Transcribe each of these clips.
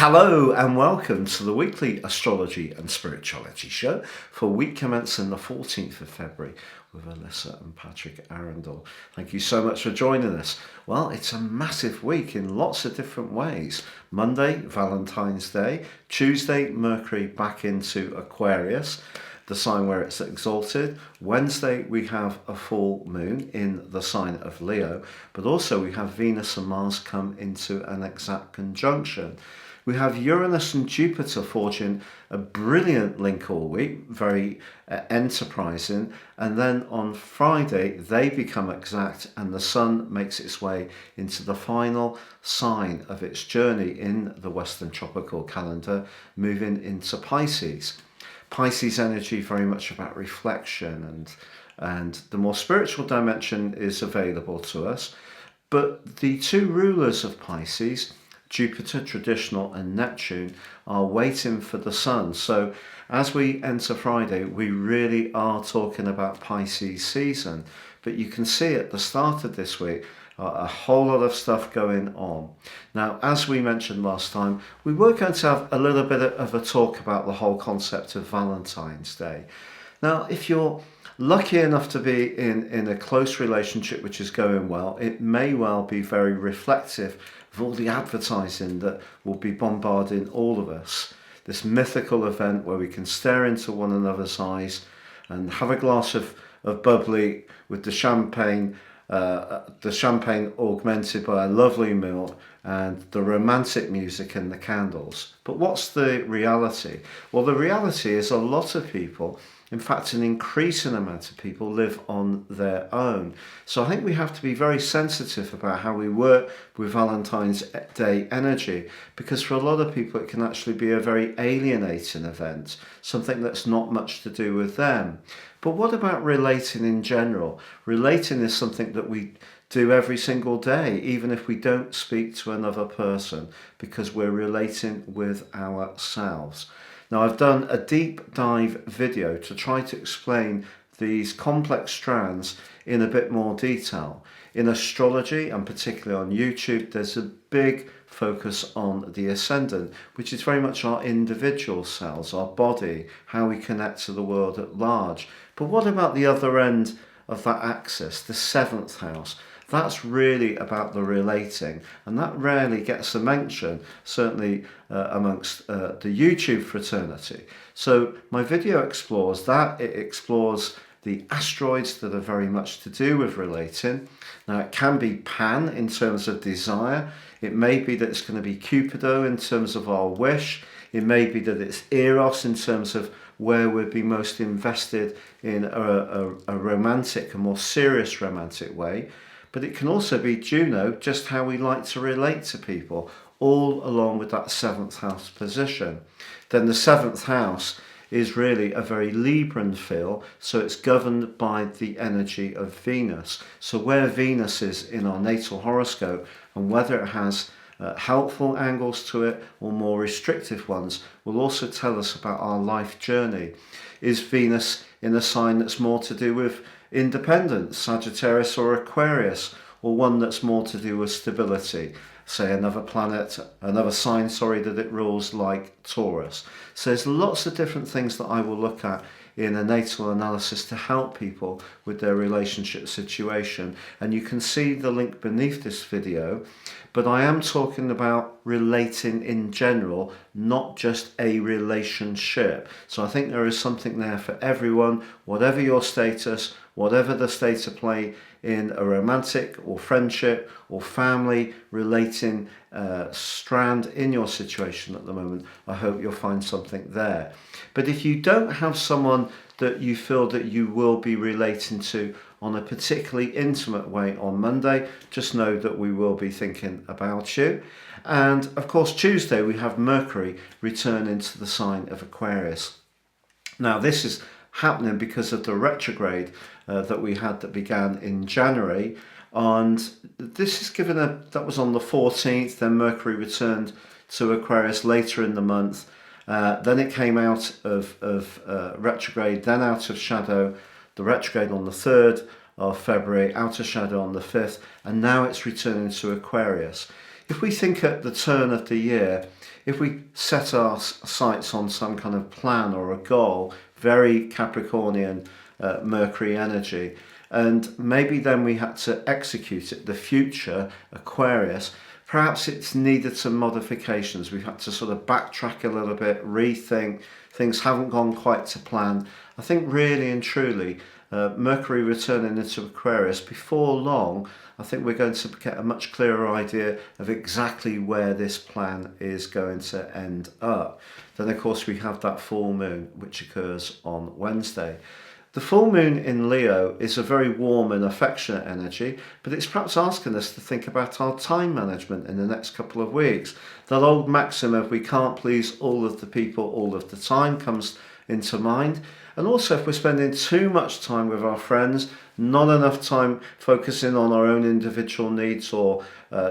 Hello and welcome to the weekly Astrology and Spirituality show for week commencing the 14th of February with Alyssa and Patrick Arundell. Thank you so much for joining us. Well, it's a massive week in lots of different ways. Monday, Valentine's Day. Tuesday, Mercury back into Aquarius, the sign where it's exalted. Wednesday, we have a full moon in the sign of Leo, but also we have Venus and Mars come into an exact conjunction. We have Uranus and Jupiter forging a brilliant link all week, very enterprising. And then on Friday, they become exact and the Sun makes its way into the final sign of its journey in the Western tropical calendar, moving into Pisces. Pisces energy very much about reflection and the more spiritual dimension is available to us. But the two rulers of Pisces, Jupiter, traditional, and Neptune, are waiting for the Sun. So as we enter Friday, we really are talking about Pisces season. But you can see at the start of this week, a whole lot of stuff going on. Now, as we mentioned last time, we were going to have a little bit of a talk about the whole concept of Valentine's Day. Now, if you're lucky enough to be in a close relationship which is going well, it may well be very reflective of all the advertising that will be bombarding all of us. This mythical event where we can stare into one another's eyes and have a glass of bubbly with the champagne augmented by a lovely meal and the romantic music and the candles. But what's the reality? Well, the reality is a lot of people, in fact an increasing amount of people, live on their own. So I think we have to be very sensitive about how we work with Valentine's Day energy, because for a lot of people it can actually be a very alienating event, something that's not much to do with them. But what about relating in general? Relating is something that we do every single day, even if we don't speak to another person, because we're relating with ourselves. Now, I've done a deep dive video to try to explain these complex strands in a bit more detail. In astrology, and particularly on YouTube, there's a big focus on the ascendant, which is very much our individual selves, our body, how we connect to the world at large. But what about the other end of that axis, the seventh house? That's really about the relating, and that rarely gets a mention, certainly amongst the YouTube fraternity. So my video explores that. It explores the asteroids that are very much to do with relating. Now, it can be Pan in terms of desire. It may be that it's going to be Cupido in terms of our wish. It may be that it's Eros in terms of where we'd be most invested in a romantic, a more serious romantic way. But it can also be Juno, just how we like to relate to people, all along with that seventh house position. Then the seventh house is really a very Libran feel, so it's governed by the energy of Venus. So where Venus is in our natal horoscope, and whether it has helpful angles to it or more restrictive ones, will also tell us about our life journey. Is Venus in a sign that's more to do with independence, Sagittarius or Aquarius, or one that's more to do with stability, say another sign that it rules, like Taurus? So there's lots of different things that I will look at in a natal analysis to help people with their relationship situation, and you can see the link beneath this video. But I am talking about relating in general, not just a relationship. So I think there is something there for everyone, whatever your status, whatever the state of play in a romantic or friendship or family relating strand in your situation at the moment. I hope you'll find something there. But if you don't have someone that you feel that you will be relating to on a particularly intimate way on Monday, just know that we will be thinking about you. And of course, Tuesday we have Mercury return into the sign of Aquarius. Now, this is happening because of the retrograde that we had that began in January, and this is that was on the 14th. Then Mercury returned to Aquarius later in the month. Then it came out of retrograde, then out of shadow, the retrograde on the 3rd of February, out of shadow on the 5th, and now it's returning to Aquarius. if we think at the turn of the year, if we set our sights on some kind of plan or a goal, very Capricornian Mercury energy, and maybe then we had to execute it, the future, Aquarius, perhaps it's needed some modifications. We've had to sort of backtrack a little bit, rethink, things haven't gone quite to plan. I think really and truly, Mercury returning into Aquarius, before long, I think we're going to get a much clearer idea of exactly where this plan is going to end up. Then, of course, we have that full moon, which occurs on Wednesday. The full moon in Leo is a very warm and affectionate energy, but it's perhaps asking us to think about our time management in the next couple of weeks. That old maxim of we can't please all of the people all of the time comes into mind. And also, if we're spending too much time with our friends, not enough time focusing on our own individual needs or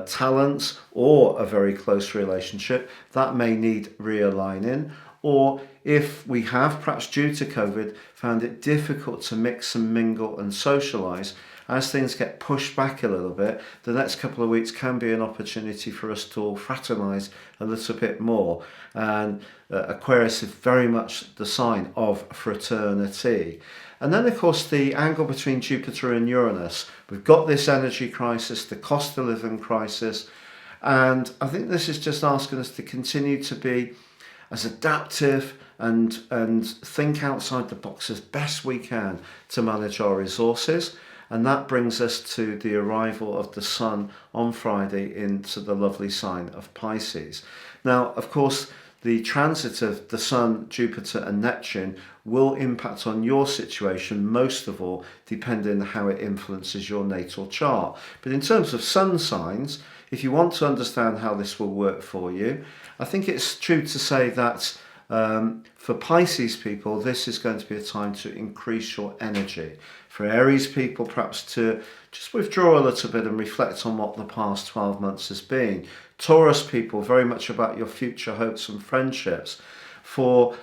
talents or a very close relationship, that may need realigning. Or if we have, perhaps due to COVID, found it difficult to mix and mingle and socialise, as things get pushed back a little bit, the next couple of weeks can be an opportunity for us to all fraternise a little bit more. And Aquarius is very much the sign of fraternity. And then, of course, the angle between Jupiter and Uranus. We've got this energy crisis, the cost of living crisis, and I think this is just asking us to continue to be as adaptive and think outside the box as best we can to manage our resources. And that brings us to the arrival of the Sun on Friday into the lovely sign of Pisces. Now, of course, the transit of the Sun, Jupiter and Neptune will impact on your situation, most of all, depending on how it influences your natal chart. But in terms of sun signs, if you want to understand how this will work for you, I think it's true to say that for Pisces people, this is going to be a time to increase your energy. For Aries people, perhaps to just withdraw a little bit and reflect on what the past 12 months has been. Taurus people, very much about your future hopes and friendships. For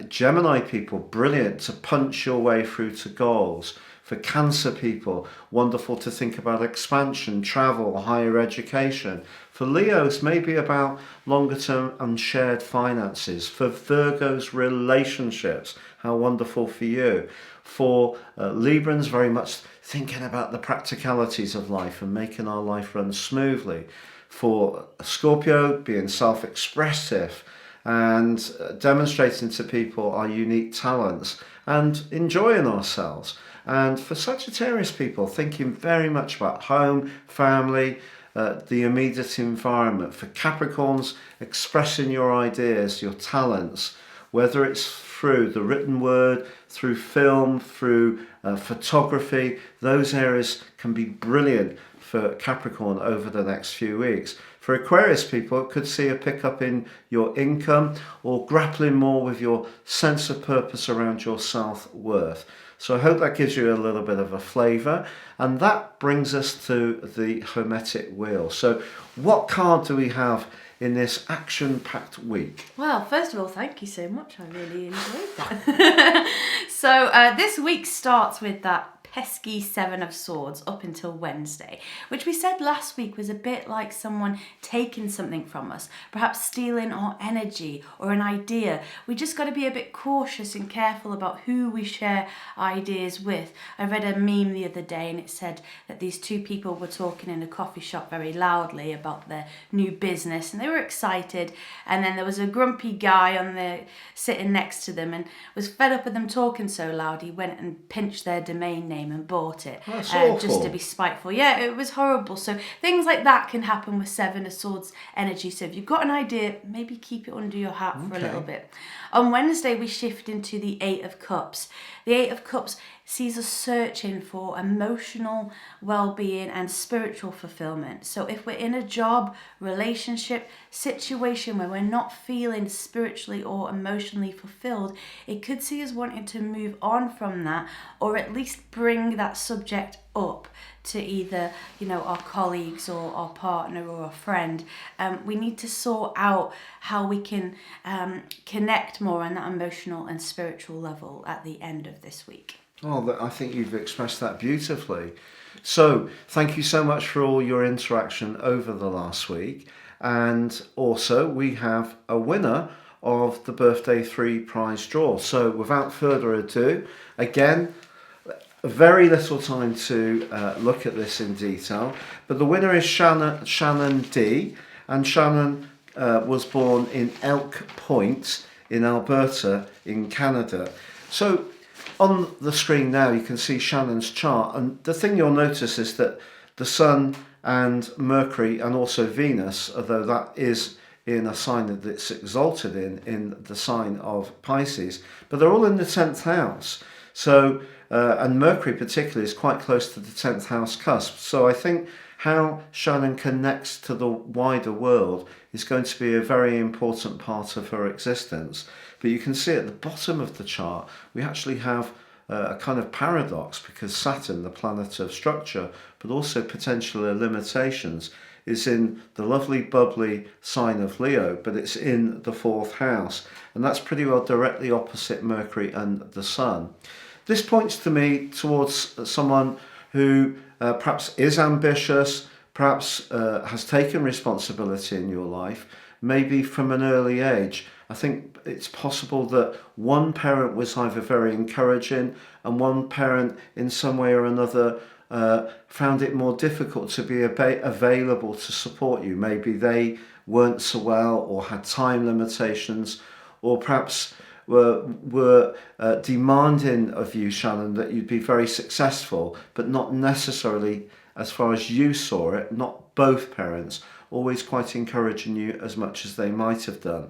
Gemini people, brilliant to punch your way through to goals. For Cancer people, wonderful to think about expansion, travel, higher education. For Leos, maybe about longer term and shared finances. For Virgos, relationships. How wonderful for you. For Librans, very much thinking about the practicalities of life and making our life run smoothly. For Scorpio, being self-expressive and demonstrating to people our unique talents and enjoying ourselves. And for Sagittarius people, thinking very much about home, family, the immediate environment. For Capricorns, expressing your ideas, your talents, whether it's through the written word, through film, through photography. Those areas can be brilliant for Capricorn over the next few weeks. For Aquarius people, it could see a pickup in your income or grappling more with your sense of purpose around your self-worth. So I hope that gives you a little bit of a flavour. And that brings us to the Hermetic Wheel. So what card do we have in this action-packed week? Well, first of all, thank you so much. I really enjoyed that. So this week starts with that pesky Seven of Swords up until Wednesday, which we said last week was a bit like someone taking something from us, perhaps stealing our energy or an idea. We just got to be a bit cautious and careful about who we share ideas with. I read a meme the other day and it said that these two people were talking in a coffee shop very loudly about their new business and they were excited, and then there was a grumpy guy sitting next to them and was fed up with them talking so loud he went and pinched their domain name and bought it just to be spiteful. Yeah, it was horrible. So things like that can happen with Seven of Swords energy. So if you've got an idea, maybe keep it under your hat for a little bit. On Wednesday, we shift into the Eight of Cups. The Eight of Cups sees us searching for emotional well-being and spiritual fulfillment. So if we're in a job, relationship, situation where we're not feeling spiritually or emotionally fulfilled, it could see us wanting to move on from that, or at least bring that subject up to either, our colleagues or our partner or a friend. We need to sort out how we can connect more on that emotional and spiritual level at the end of this week. Oh, I think you've expressed that beautifully. So, thank you so much for all your interaction over the last week. And also, we have a winner of the Birthday 3 prize draw. So, without further ado, again, very little time to look at this in detail, but the winner is Shannon D. And Shannon was born in Elk Point in Alberta in Canada. So, on the screen now you can see Shannon's chart, and the thing you'll notice is that the Sun and Mercury and also Venus, although that is in a sign that it's exalted in the sign of Pisces, but they're all in the 10th house. So and Mercury particularly is quite close to the 10th house cusp. So I think how Shannon connects to the wider world is going to be a very important part of her existence. But you can see at the bottom of the chart, we actually have a kind of paradox, because Saturn, the planet of structure, but also potential limitations, is in the lovely bubbly sign of Leo, but it's in the 4th house. And that's pretty well directly opposite Mercury and the Sun. This points to me towards someone who perhaps is ambitious, perhaps has taken responsibility in your life, maybe from an early age. I think it's possible that one parent was either very encouraging and one parent in some way or another found it more difficult to be available to support you. Maybe they weren't so well or had time limitations, or perhaps were demanding of you, Shannon, that you'd be very successful, but not necessarily, as far as you saw it, not both parents always quite encouraging you as much as they might have done.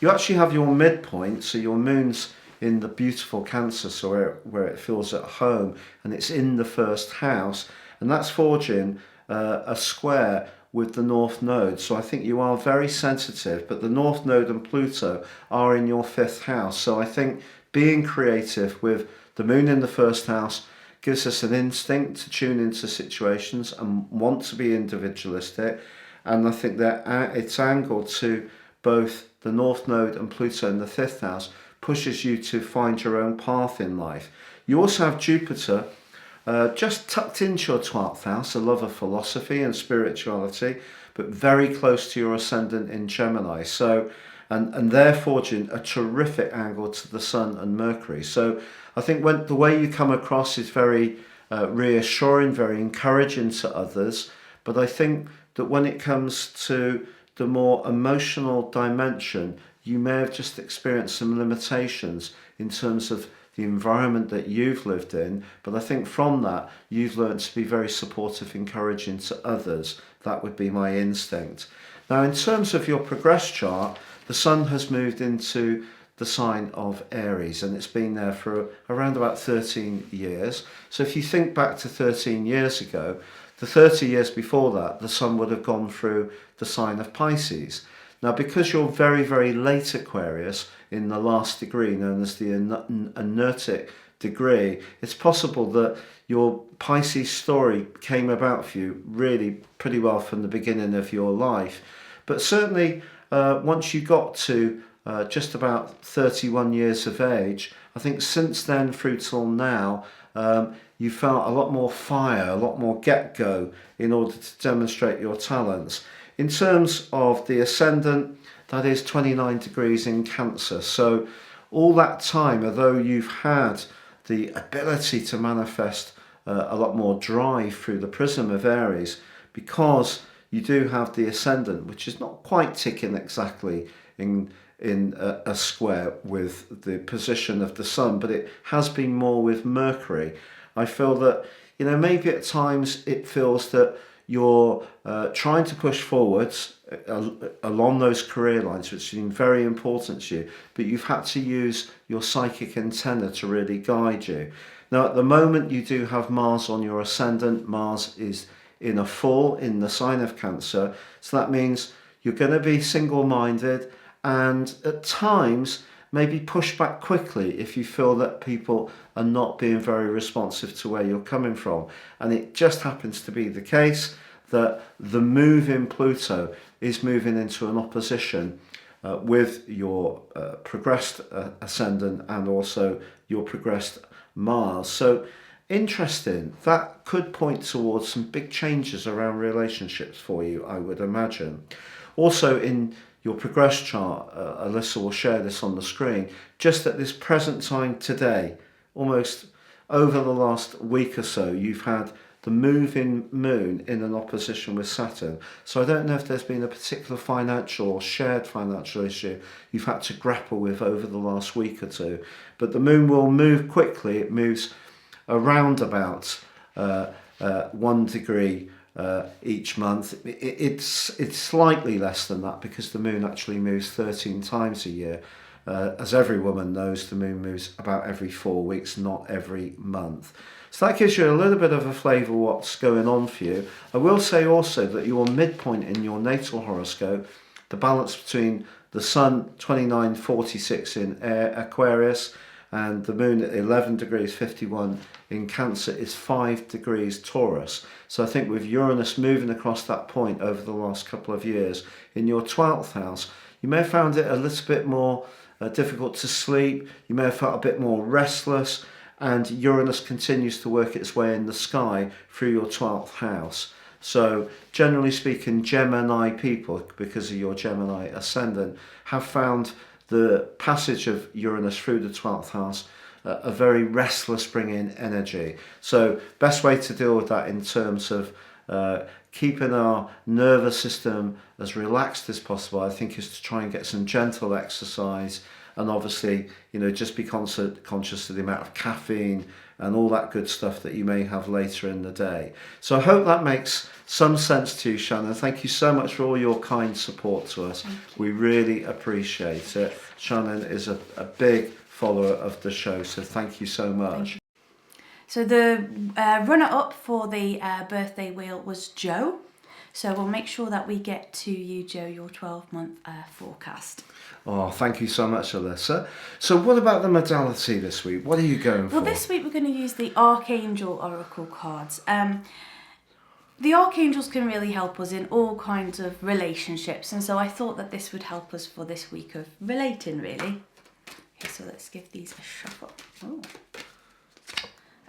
You actually have your midpoint, so your moon's in the beautiful Cancer, so where it feels at home, and it's in the 1st house, and that's forging a square with the North Node. So I think you are very sensitive, but the North Node and Pluto are in your 5th house. So I think being creative with the moon in the 1st house gives us an instinct to tune into situations and want to be individualistic. And I think that it's angled to both the North Node and Pluto in the 5th house pushes you to find your own path in life. You also have Jupiter just tucked into your 12th house, a love of philosophy and spirituality, but very close to your ascendant in Gemini. So, and they're forging a terrific angle to the Sun and Mercury. So I think when the way you come across is very reassuring, very encouraging to others. But I think that when it comes to the more emotional dimension, you may have just experienced some limitations in terms of the environment that you've lived in. But I think from that, you've learned to be very supportive, encouraging to others. That would be my instinct. Now, in terms of your progress chart, the Sun has moved into the sign of Aries, and it's been there for around about 13 years. So if you think back to 13 years ago, the 30 years before that, the Sun would have gone through the sign of Pisces. Now, because you're very, very late Aquarius in the last degree, known as the inertic degree, it's possible that your Pisces story came about for you really pretty well from the beginning of your life. But certainly, once you got to just about 31 years of age, I think since then through till now, you felt a lot more fire, a lot more get-go in order to demonstrate your talents. In terms of the ascendant, that is 29 degrees in Cancer. So all that time, although you've had the ability to manifest a lot more drive through the prism of Aries, because you do have the ascendant, which is not quite ticking exactly in a square with the position of the Sun, but it has been more with Mercury. I feel that, maybe at times it feels that you're trying to push forwards along those career lines, which have been very important to you, but you've had to use your psychic antenna to really guide you. Now, at the moment, you do have Mars on your ascendant. Mars is in a full in the sign of Cancer, so that means you're going to be single-minded and at times maybe push back quickly if you feel that people are not being very responsive to where you're coming from. And it just happens to be the case that the move in Pluto is moving into an opposition with your progressed ascendant and also your progressed Mars. So interesting. That could point towards some big changes around relationships for you, I would imagine. Also in your progress chart, Alyssa will share this on the screen, just at this present time today, almost over the last week or so, you've had the moving moon in an opposition with Saturn. So I don't know if there's been a particular financial or shared financial issue you've had to grapple with over the last week or two. But the moon will move quickly. It moves around about 1 degree each month. It's slightly less than that because the moon actually moves 13 times a year. As every woman knows, the moon moves about every 4 weeks, not every month. So that gives you a little bit of a flavour of what's going on for you. I will say also that your midpoint in your natal horoscope, the balance between the sun 29:46 in Aquarius and the moon at 11 degrees 51 in Cancer is 5 degrees Taurus. So I think with Uranus moving across that point over the last couple of years in your 12th house, you may have found it a little bit more difficult to sleep. You may have felt a bit more restless, and Uranus continues to work its way in the sky through your 12th house. So generally speaking, Gemini people, because of your Gemini ascendant, have found the passage of Uranus through the 12th house a very restless bringing energy. So best way to deal with that in terms of keeping our nervous system as relaxed as possible, I think, is to try and get some gentle exercise, and obviously, just be conscious of the amount of caffeine and all that good stuff that you may have later in the day. So I hope that makes some sense to you, Shannon. Thank you so much for all your kind support to us. We really appreciate it. Shannon is a big follower of the show, so thank you so much. So the runner-up for the birthday wheel was Joe. So we'll make sure that we get to you, Joe, your 12-month forecast. Oh, thank you so much, Alyssa. So what about the modality this week? What are you going for? Well, this week we're going to use the Archangel Oracle cards. The Archangels can really help us in all kinds of relationships, and so I thought that this would help us for this week of relating, really. Okay, so let's give these a shuffle. Oh.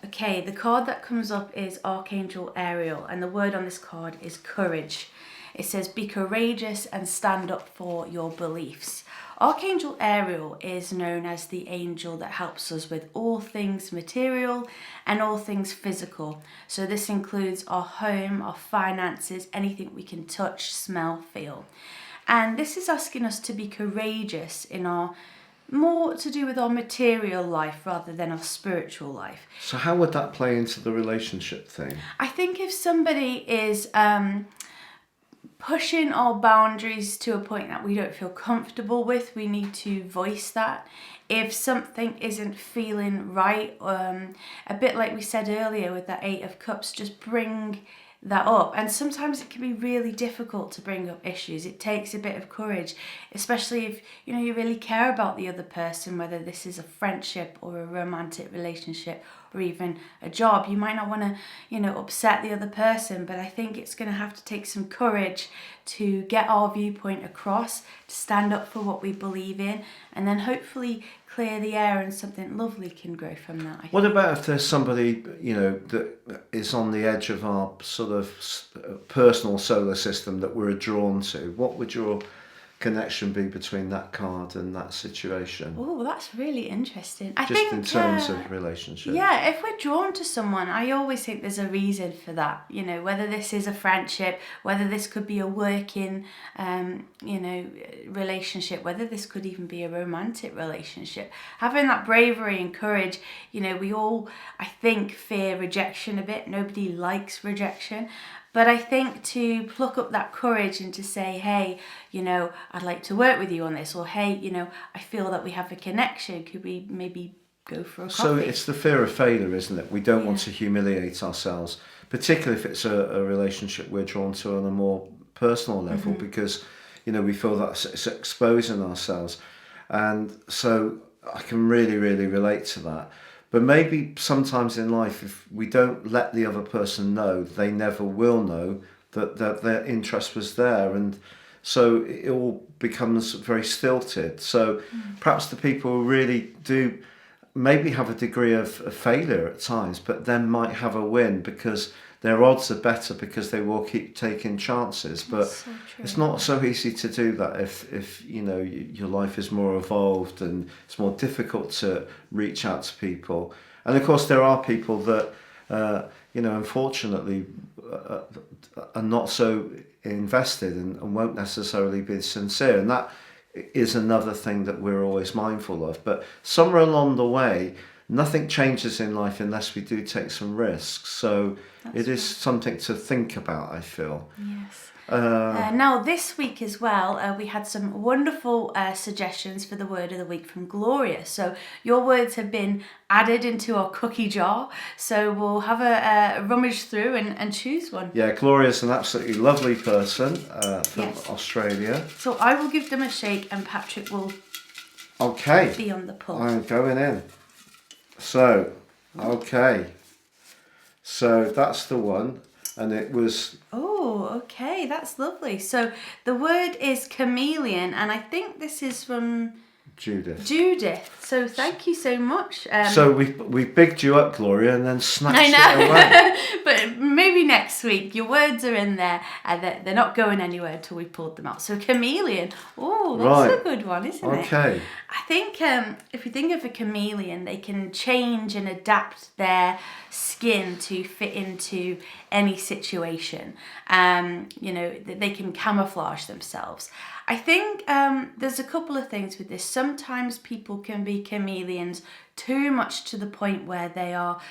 Okay, the card that comes up is Archangel Ariel, and the word on this card is courage. It says, be courageous and stand up for your beliefs. Archangel Ariel is known as the angel that helps us with all things material and all things physical. So this includes our home, our finances, anything we can touch, smell, feel. And this is asking us to be courageous in our more to do with our material life rather than our spiritual life. So how would that play into the relationship thing? I think if somebody is pushing our boundaries to a point that we don't feel comfortable with, we need to voice that. If something isn't feeling right, a bit like we said earlier with that 8 of Cups, just bring that up. And sometimes it can be really difficult to bring up issues. It takes a bit of courage, especially if you really care about the other person, whether this is a friendship or a romantic relationship or even a job. You might not want to upset the other person, but I think it's going to have to take some courage to get our viewpoint across, to stand up for what we believe in, and then hopefully clear the air and something lovely can grow from that. What about if there's somebody, that is on the edge of our sort of personal solar system that we're drawn to? What would your connection be between that card and that situation? Oh, that's really interesting. I think in terms of relationship. Yeah, if we're drawn to someone, I always think there's a reason for that. Whether this is a friendship, whether this could be a working, relationship, whether this could even be a romantic relationship. Having that bravery and courage, we all, I think, fear rejection a bit. Nobody likes rejection. But I think to pluck up that courage and to say, hey, I'd like to work with you on this, or hey, I feel that we have a connection. Could we maybe go for a coffee? So it's the fear of failure, isn't it? We don't want to humiliate ourselves, particularly if it's a relationship we're drawn to on a more personal level, because, we feel that it's exposing ourselves. And so I can really, really relate to that. But maybe sometimes in life, if we don't let the other person know, they never will know that their interest was there. And so it all becomes very stilted. So perhaps the people who really do maybe have a degree of failure at times, but then might have a win because their odds are better because they will keep taking chances. But So true. it's not so easy to do that if you know your life is more evolved and it's more difficult to reach out to people. And of course, there are people that unfortunately are not so invested and won't necessarily be sincere, and that is another thing that we're always mindful of. But somewhere along the way, nothing changes in life unless we do take some risks. So it is something to think about, I feel. Yes. Now, this week as well, we had some wonderful suggestions for the word of the week from Gloria. So your words have been added into our cookie jar. So we'll have a rummage through and choose one. Yeah, Gloria's an absolutely lovely person from Australia. So I will give them a shake and Patrick will be on the pull. I'm going in. So, okay. So that's the one. And it was... Oh, okay, that's lovely. So the word is chameleon, and I think this is from Judith. So thank you so much. So we bigged you up, Gloria, and then snatched it away. But maybe next week. Your words are in there, and they're not going anywhere until we pulled them out. So chameleon. Oh, that's a good one, isn't it? Okay. I think if you think of a chameleon, they can change and adapt their skin to fit into any situation. They can camouflage themselves. I think there's a couple of things with this. Sometimes people can be chameleons too much to the point where they are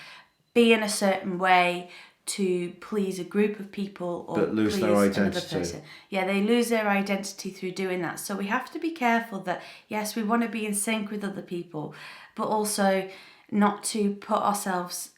being a certain way to please a group of people or but lose please their another identity. person. Yeah, they lose their identity through doing that. So we have to be careful that, yes, we want to be in sync with other people, but also not to put ourselves,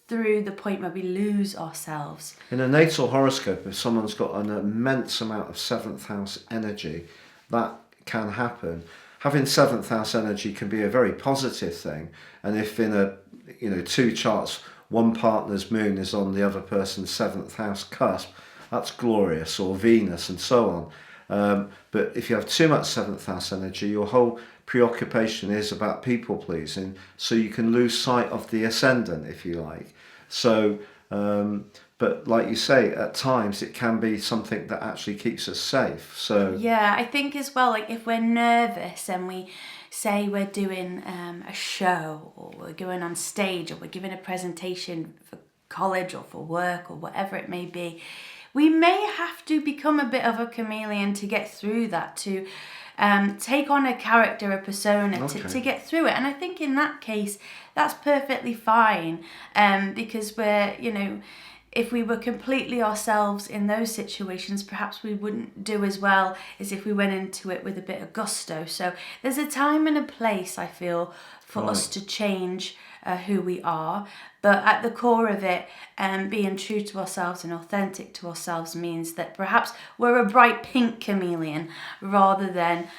through the point where we lose ourselves. In a natal horoscope, if someone's got an immense amount of 7th house energy, that can happen. Having 7th house energy can be a very positive thing. And if in two charts, one partner's moon is on the other person's 7th house cusp, that's glorious, or Venus and so on. But if you have too much 7th house energy, your whole preoccupation is about people pleasing, so you can lose sight of the ascendant, if you like. So, but like you say, at times it can be something that actually keeps us safe. So yeah, I think as well, like if we're nervous and we say we're doing a show, or we're going on stage, or we're giving a presentation for college or for work or whatever it may be, we may have to become a bit of a chameleon to get through that, to take on a character, a persona, to get through it. And I think in that case, that's perfectly fine, because we're, if we were completely ourselves in those situations, perhaps we wouldn't do as well as if we went into it with a bit of gusto. So there's a time and a place, I feel, for us to change who we are. But at the core of it, being true to ourselves and authentic to ourselves means that perhaps we're a bright pink chameleon rather than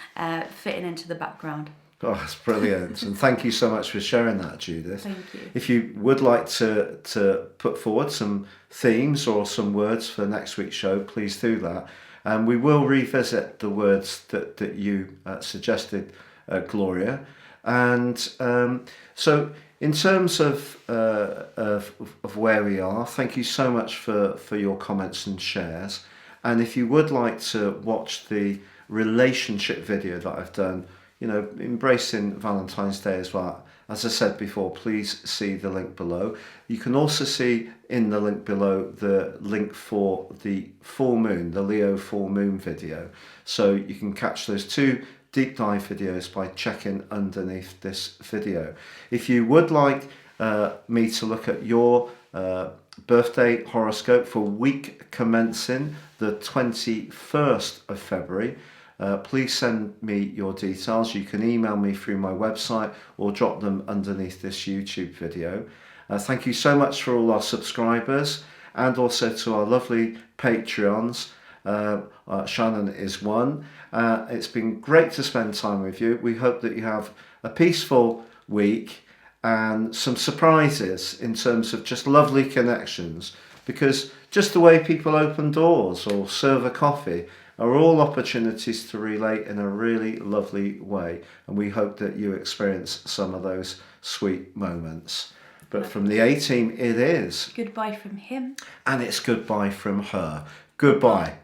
fitting into the background. Oh, that's brilliant. And thank you so much for sharing that, Judith. Thank you. If you would like to put forward some themes or some words for next week's show, please do that. And we will revisit the words that you suggested, Gloria. And so in terms of where we are, thank you so much for your comments and shares. And if you would like to watch the relationship video that I've done, embracing Valentine's Day as well, as I said before, please see the link below. You can also see in the link below the link for the full moon, the Leo full moon video. So you can catch those two deep dive videos by checking underneath this video. If you would like me to look at your birthday horoscope for week commencing the 21st of February, please send me your details. You can email me through my website or drop them underneath this YouTube video. Thank you so much for all our subscribers, and also to our lovely Patreons. Shannon is one. It's been great to spend time with you. We hope that you have a peaceful week and some surprises in terms of just lovely connections, because just the way people open doors or serve a coffee are all opportunities to relate in a really lovely way. And we hope that you experience some of those sweet moments. But from the A team, it is. Goodbye from him. And it's goodbye from her. Goodbye.